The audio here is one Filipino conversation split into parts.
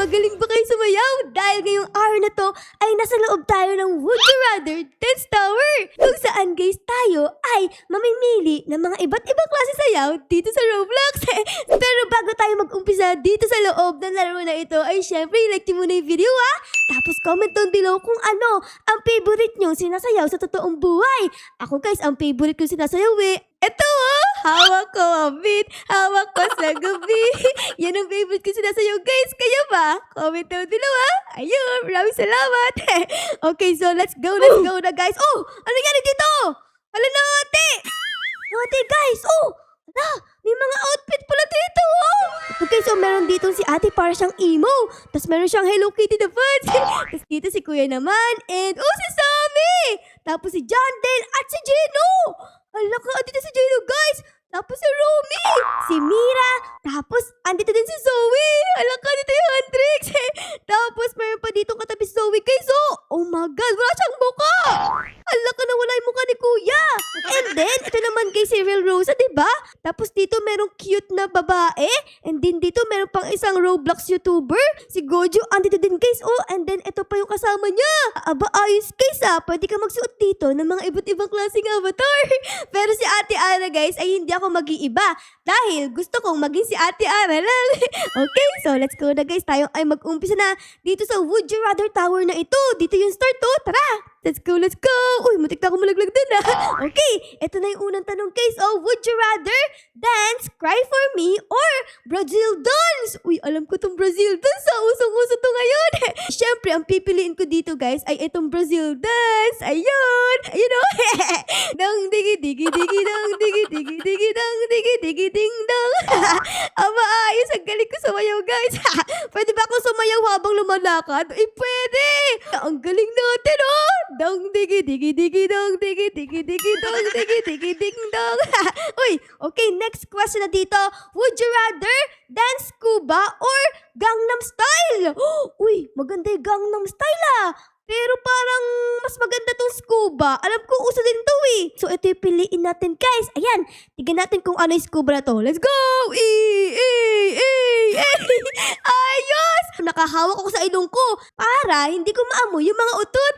Magaling ba kayo sumayaw? Dahil ngayong hour na to ay nasa loob tayo ng Would You Rather Dance Tower. Kung saan guys tayo ay mamimili ng mga iba't ibang klase sayaw dito sa Roblox. Pero bago tayo mag-umpisa dito sa loob ng laro na ito ay syempre like nyo muna yung video ha. Tapos comment down below kung ano ang favorite nyo sinasayaw sa totoong buhay. Ako guys, ang favorite ko sinasayaw ito hawak ko ang beat, hawak ko sa gabi. Yan ang favorite ko sinasayaw guys. Kaya ba? Comment down below ha. Ayun, maraming salamat. Okay, so let's go na guys. Oh, ano nangyari dito? Hala na ate. Ate guys, hala, may mga outfit pala dito Okay, so meron dito si ate para siyang emo. Tapos meron siyang Hello Kitty na fans. Tapos dito si kuya naman. And si Sammy. Tapos si John Dale at si Gino. Hala ka, andito si Gino guys. Tapos si Romy, si Mira, tapos andito din si Zoe. Hala ka, dito yung Hendrix. Tapos meron pa dito katabi si Zoe guys. Oh my God, wala siyang mukha. Hala ka, nawala yung mukha ni kuya. And then, ito naman kay si Real Rosa, diba? Tapos dito merong cute na babae. And then dito meron pang isang Roblox YouTuber. Si Gojo, andito din guys. And then ito pa yung kasama niya. Aba, ayos guys Pwede ka magsuot dito ng mga iba't ibang klaseng avatar. Pero si Ate Ara guys ay hindi ako mag-iiba. Dahil gusto kong maging si Ate Ara lang. Okay, so let's go na guys. Tayo ay mag-umpisa na dito sa Would You Rather Tower na ito. Dito yung start Tara! Let's go! Uy, mutik na ako malaglag dun Okay, ito na yung unang tanong guys. Would you rather dance, cry for me, or Brazil dance? Uy, alam ko tong Brazil dance Usong-uso to ngayon. Siyempre, ang pipiliin ko dito guys ay itong Brazil dance. Ayun! Ayun Dang digi digi digi dang digi digi digi dang digi digi ding dang. Ama, ayos. Ang galing ko sumayaw guys. Pwede ba ako sumayaw habang lumalakad? Pwede! Ang galing natin Dang digi digi digi dang digi digi digi dang digi digi ding dang. Uy, okay, next question na dito. Would you rather dance scuba or Gangnam Style? Uy, maganda yung Gangnam Style Pero parang mas maganda tong scuba. Alam ko uso din to So ito yung piliin natin guys. Ayan, tignan natin kung ano yung scuba na to. Let's go! Ayos! Nakahawak ako sa ilong ko para hindi ko maamoy yung mga utot.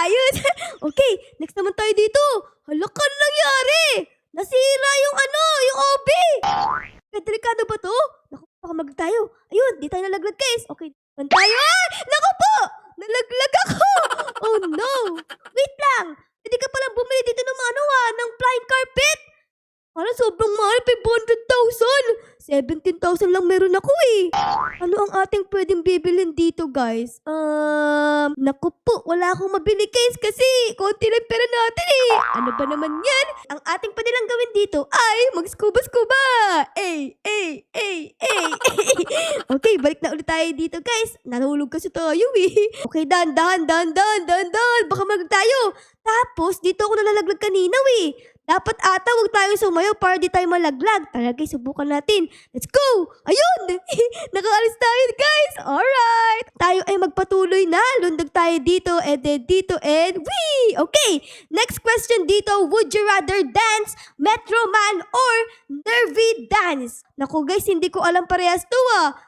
Ayos! Okay, next naman tayo dito. Hala ka, ano nangyari? Nasira yung yung OB. Delikado ba to? Naku, baka tayo. Ayun, di tayo nalaglag guys. Okay, naman tayo. Naku po! Nalaglag ako! Oh no! Wait lang! Pwede ka palang bumili dito ng ng flying carpet. Parang sobrang mahal, 500,000. 17,000 lang meron ako Ano ang ating pwedeng bibilin dito guys? Naku po, wala akong mabili guys kasi konti lang pera natin Ano ba naman yan? Ang ating pwede lang gawin dito ay mag-scuba-scuba. Okay, balik na ulit tayo dito guys. Nahulog kasi tayo Okay, dahan. Baka malag tayo. Tapos, dito ako nalalaglag kanina Dapat ata huwag tayong sumayaw para di tayo malaglag. Tara guys, subukan natin. Let's go! Ayun! Nakaalis tayo guys! Alright! Tayo ay magpatuloy na. Lundag tayo dito and then dito and wee! Okay! Next question dito. Would you rather dance Metro Man or Nervy Dance? Naku guys, hindi ko alam parehas to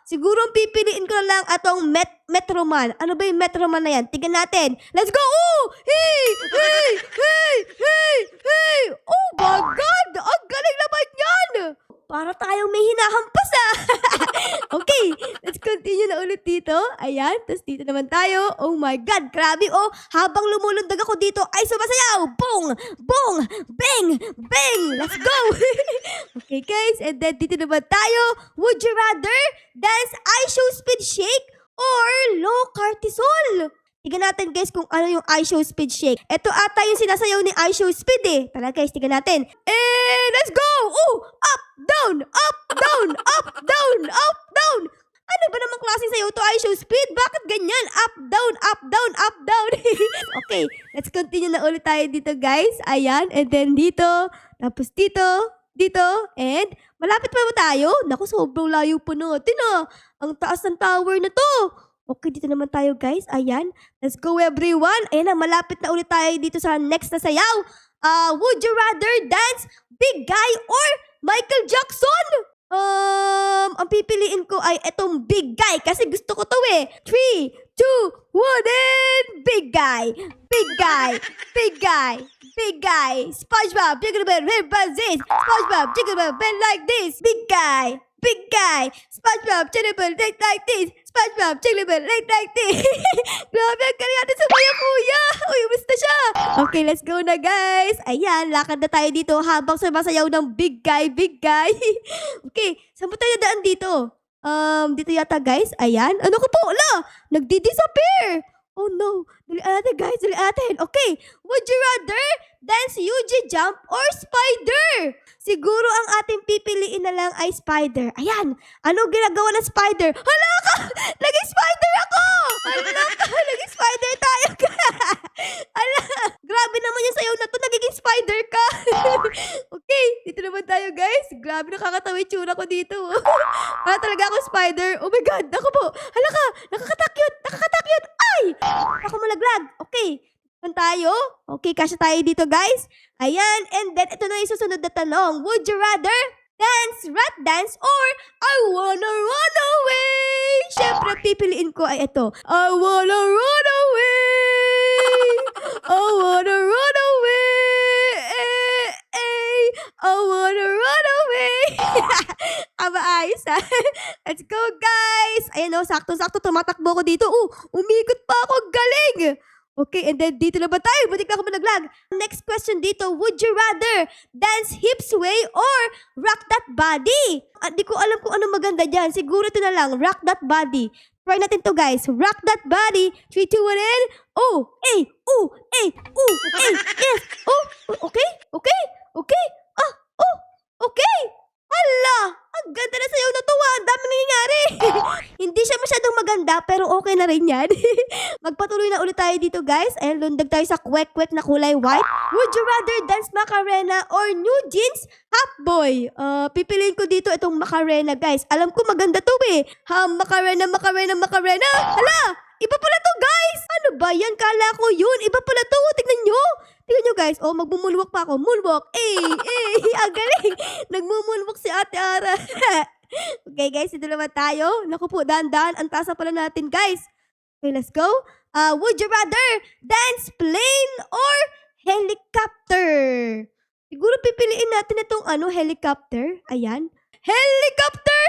Siguro ang pipiliin ko lang atong Metro Man. Ano ba yung Metro Man na yan? Tignan natin. Let's go! Hey! Oh my God! Ang galing naman yan! Para tayong may hinahampas Okay, let's continue na ulit dito. Ayan, tapos dito naman tayo. Oh my God, grabe Habang lumulundag ako dito ay sumasayaw. Bong! Bong! Bang! Bang! Let's go! Okay guys, and then dito naman tayo. Would you rather dance I-Show Speed Shake or low cortisol? Tignan natin guys kung ano yung I-Show Speed Shake. Ito ata yung sinasayaw ni I-Show Speed Tara guys, tignan natin. Let's go! Up, down, up, down, up, down, up, down. Ano ba namang klaseng sayaw to I-Show Speed? Bakit ganyan? Up, down, up, down, up, down. Okay, let's continue na ulit tayo dito guys. Ayan, and then dito. Tapos dito, and malapit pa ba tayo? Naku, sobrang layo pa natin Ang taas ng tower na to. Okay, dito naman tayo guys. Ayan. Let's go everyone. Ayan na, malapit na ulit tayo dito sa next na sayaw. Would you rather dance Big Guy or Michael Jackson? Ang pipiliin ko ay etong big guy kasi gusto ko to eh. 3, 2, 1, and big guy. Big guy. Big guy. Big guy. SpongeBob, jiggle bell, head like this. SpongeBob, jiggle bell, bend like this. Big guy. Big guy. SpongeBob, jiggle bell, leg like this. SpongeBob, jiggle bell, leg like this. Grabe, ang galing natin sa kuya. Uy, umusta siya? Okay, let's go na guys. Ayan, lakad na tayo dito habang sumasayaw ng big guy, big guy. Okay, saan po tayo daan dito? Dito yata guys. Ayan. Ano ko po? Wala! Nagdi-disappear! Oh no. Dali natin guys. Dali natin. Okay. Would you rather dance, Yuji jump, or spider? Siguro ang ating pipiliin na lang ay spider. Ayan. Ano ginagawa ng spider? Hala ka! Naging spider ako! Hala ka! Naging spider tayo ka! Hala! Grabe naman yung sayaw na to. Nagiging spider ka! Okay. Dito naman tayo guys. Grabe nakakatawa yung tsura ko dito. Para talaga ako spider. Oh my God. Ako po. Hala ka! Nakakatakyot! Nakakatakyot! Ay! Ako malaglag. Okay. Saan tayo? Okay, kasya tayo dito guys. Ayan. And then, ito na yung susunod na tanong. Would you rather dance, rat dance, or I wanna run away? Syempre, pipiliin ko ay ito. I wanna run away. I wanna run away. I wanna run away. Aba, ayos ha. Let's go guys. Ayan o, sakto-sakto tumatakbo ko dito. Umikot pa ako. Galing. Okay, and then dito na ba tayo? Butik na ako malaglag. Next question dito, would you rather dance hips way or rock that body? Di ko alam kung ano maganda dyan. Siguro ito na lang, rock that body. Try natin to guys. Rock that body. 3, 2, 1, and yes. Okay. Okay. Hala! Ang ganda na sayaw na to ah. Ang dami nangyayari. Hindi siya masyadong maganda pero okay na rin yan. Magpatuloy na ulit tayo dito guys. Ayan, lundag tayo sa kwek-kwek na kulay white. Would you rather dance Macarena or New Jeans Half Boy? Pipiliin ko dito itong Macarena guys. Alam ko maganda to eh. Macarena. Hala! Iba pala to guys! Ano ba yan? Kala ko yun. Iba pala to. Tignan nyo. Tignan nyo guys. Oh, magmumulwak pa ako. Moonwalk. Ang galing. Nagmumulwak si Ate Ara. Okay guys, ito naman tayo. Naku po, dahan-dahan. Ang taas na pala natin guys. Okay, let's go. Would you rather dance plane or helicopter? Siguro pipiliin natin itong helicopter. Ayan. Helicopter!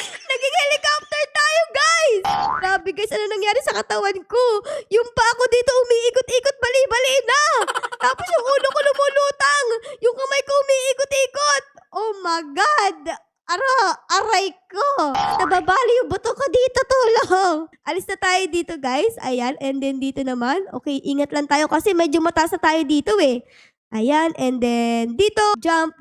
Naging helicopter tayo, guys! Grabe, guys, ano nangyari sa katawan ko? Yung pa ako dito umiikot-ikot, bali-bali na! Tapos yung ulo ko lumulutang! Yung kamay ko umiikot-ikot! Oh my God! Aray ko! Nababali yung buto ko dito, tulong! Alis na tayo dito, guys. Ayan, and then dito naman. Okay, ingat lang tayo kasi medyo mataas na tayo dito eh. Ayan, and then dito, jump,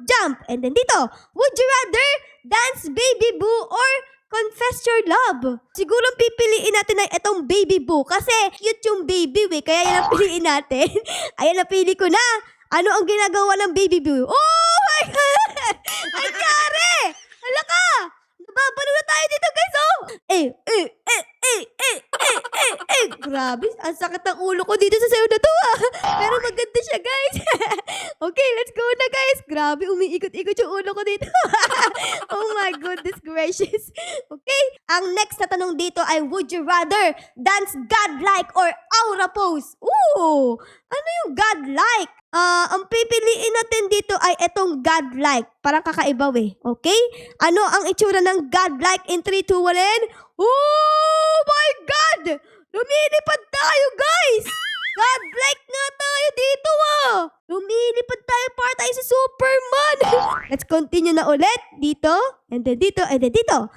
and then dito. Would you rather dance baby boo or confess your love? Siguro pipiliin natin ay itong baby boo kasi cute yung baby eh, kaya yan ang piliin natin. Ayan, napili ko na. Ano ang ginagawa ng baby boo? Oh my God! Ay, kare! Hala ka! Nababalo na tayo dito, guys, oh! Grabe, ang sakit ng ulo ko dito sa sayo na to, ah. Pero maganda siya, guys. Okay, let's go na, guys. Grabe, umiikot-ikot yung ulo ko dito. Oh my goodness gracious. Okay, ang next na tanong dito ay would you rather dance godlike or aura pose? Ooh, ano yung godlike? Ang pipiliin natin dito ay etong godlike. Parang kakaiba eh. Okay? Ano ang itsura ng godlike in 3, 2, 1, and... Oh my God! Lumilipad tayo, guys! Godlike nga tayo dito, ah! Lumilipad tayo para tayo sa Superman! Let's continue na ulit. Dito, and then dito, and then dito.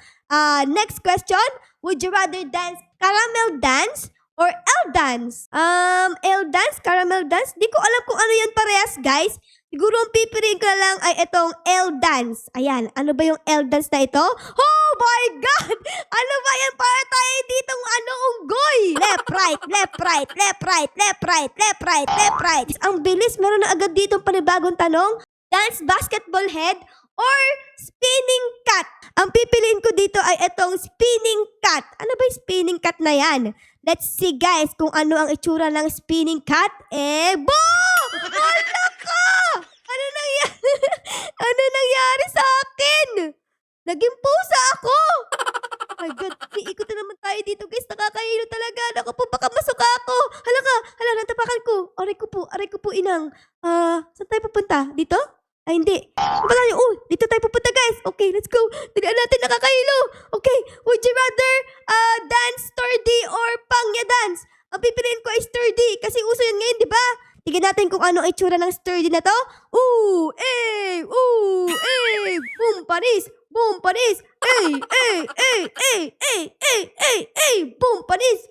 Next question. Would you rather dance caramel dance or L dance? L dance, caramel dance. Di ko alam kung ano yan parehas, guys. Siguro ang pipiliin ko na lang ay itong L dance. Ayan, ano ba yung L dance na ito? Oh my God! Ano ba yan? Para tayo ditong unggoy. Left, right, left, right, left, right, left, right, left, right, left, right. Ang bilis, meron na agad ditong panibagong tanong. Dance basketball head or spinning cat? Ang pipiliin ko dito ay itong spinning cat. Ano ba yung spinning cat na yan? Let's see guys kung ano ang itsura ng spinning cat. Bo! Hala ka! Ano nangyari? Ano nangyari sa akin? Naging pusa ako! Oh my God, iikot na naman tayo dito guys. Nakakahilo talaga. Naku po, baka masuka ako. Hala, natapakan ko. Aray ko po, inang. Saan tayo pupunta? Dito? Ay, hindi. Saan ba tayo? Oh, dito tayo pupunta guys. Okay, let's go. Tignan natin, nakakahilo. Okay, would you rather dance sturdy or pangya dance? Ang pipiliin ko ay sturdy kasi uso yun ngayon, di ba? Tignan natin kung ano ang itsura ng sturdy na to. Ooh, boom, panis. Boom, panis.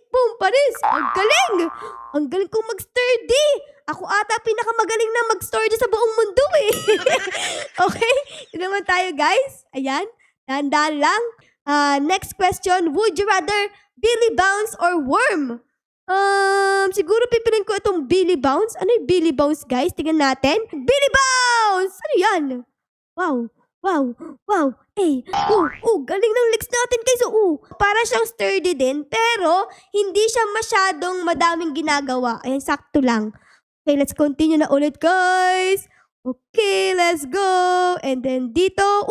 Boom, panis. Ang galing. Ang galing kong mag-sturdy. Ako ata pinakamagaling na mag-sturdy sa buong mundo eh. Okay? Yun naman tayo guys. Ayan. Dahan-dahan lang. Next question. Would you rather Billy Bounce or worm? Siguro pipiliin ko itong Billy Bounce. Ano yung Billy Bounce guys? Tingnan natin. Billy Bounce! Ano yan? Wow. Galing ng legs natin guys. Para siyang sturdy din, pero hindi siya masyadong madaming ginagawa. Ayan, sakto lang. Okay, let's continue na ulit guys. Okay, let's go. And then dito,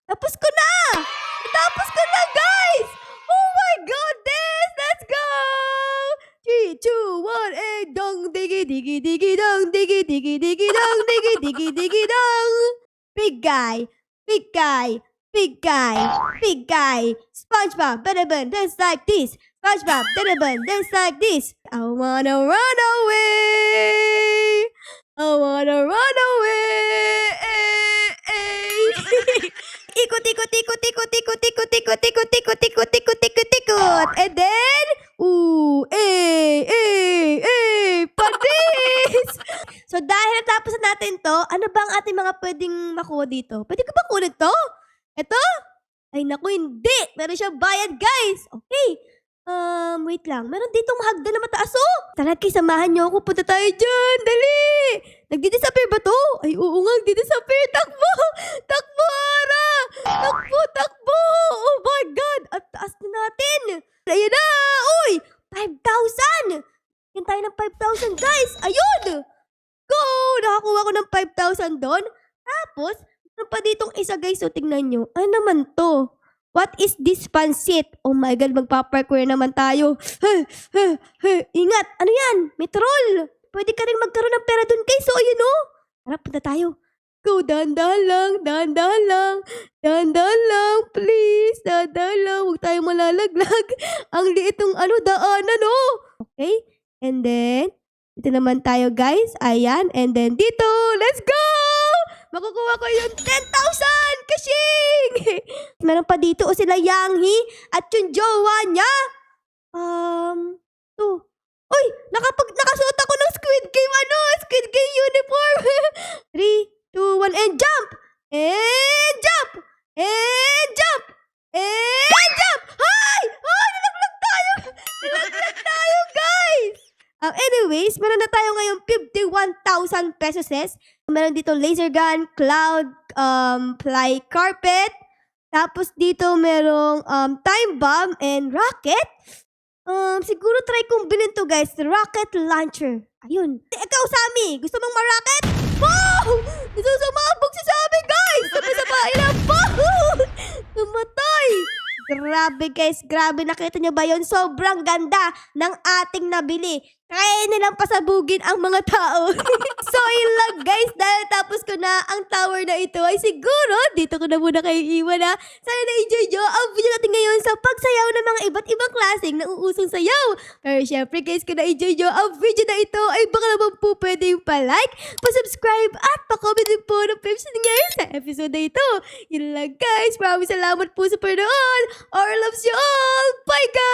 tapos ko na guys. Oh my goodness, let's go. 3, 2, 1, dong digi digi digi dong digi digi digi dong digi digi digi dong. Big guy. SpongeBob, Benabun, dance like this. SpongeBob, Benabun, dance like this. I wanna run away. Ikot. And then, panis! So dahil natapos na natin to, ano ba ang ating mga pwedeng makuha dito? Pwede ko ba kunin to? Ito? Ay naku, hindi. Meron siyang bayad, guys. Okay. Wait lang. Meron ditong hagdan na mataas, oh. Tara, samahan niyo ako. Punta tayo dyan. Dali. Nagdi-disappear ba to? Ay, oo nga. Nagdi-disappear. Takbo, Ara. Takbo. Oh my God. At taas na natin. Ayan na. Uy, 5,000. Yan tayo ng 5,000, guys. Ayun. Go. Nakakuha ko ng 5,000 doon. Tapos, meron pa ditong isa, guys. So, tingnan nyo. Ano naman to? What is this pansit? Oh my God, magpa-parkour naman tayo. Ingat, ano yan? May troll. Pwede ka rin magkaroon ng pera dun guys. So, ayun o. Tara, punta tayo. Go, dahan-dahan lang. Please, dahan-dahan lang. Huwag tayo malalaglag. Ang liit ng daanan o. Okay? And then, dito naman tayo guys. Ayan. And then dito, let's go! Makukuha ko yung 10,000! Kashing! Meron pa dito o sila Yang-hee at yung jowa niya. Uy! Nakasuot ako ng Squid Game uniform. 3, 2, 1, and jump! And jump! And jump! And jump! Hay! Nalaglag tayo, guys! Anyways, meron na tayo ngayong 51,000 pesos. Meron dito laser gun, cloud, fly carpet. Tapos dito merong time bomb and rocket. Siguro try kong bilhin to guys. Rocket launcher. Ayun. Ikaw, Sammy, gusto mong ma-rocket? Wow! Sumabog si Sammy, guys! Sabay-sabay na. Wow! Namatay! Grabe guys, grabe. Nakita nyo ba yun? Sobrang ganda ng ating nabili. Kaya nilang pasabugin ang mga tao. So yun lang guys, dahil tapos ko na ang tower na ito, ay siguro dito ko na muna kayo iwan na. Sana na-enjoy nyo ang video natin ngayon sa pagsayaw ng mga iba't ibang klaseng nauusong sayaw. Pero syempre guys, kung na-enjoy nyo ang video na ito, ay baka naman po pwede yung pa-like, pa-subscribe at pa-comment din po ng pips nangyari sa episode na ito. Yun lang guys, maraming salamat po sa panood. Our loves you all. Bye guys!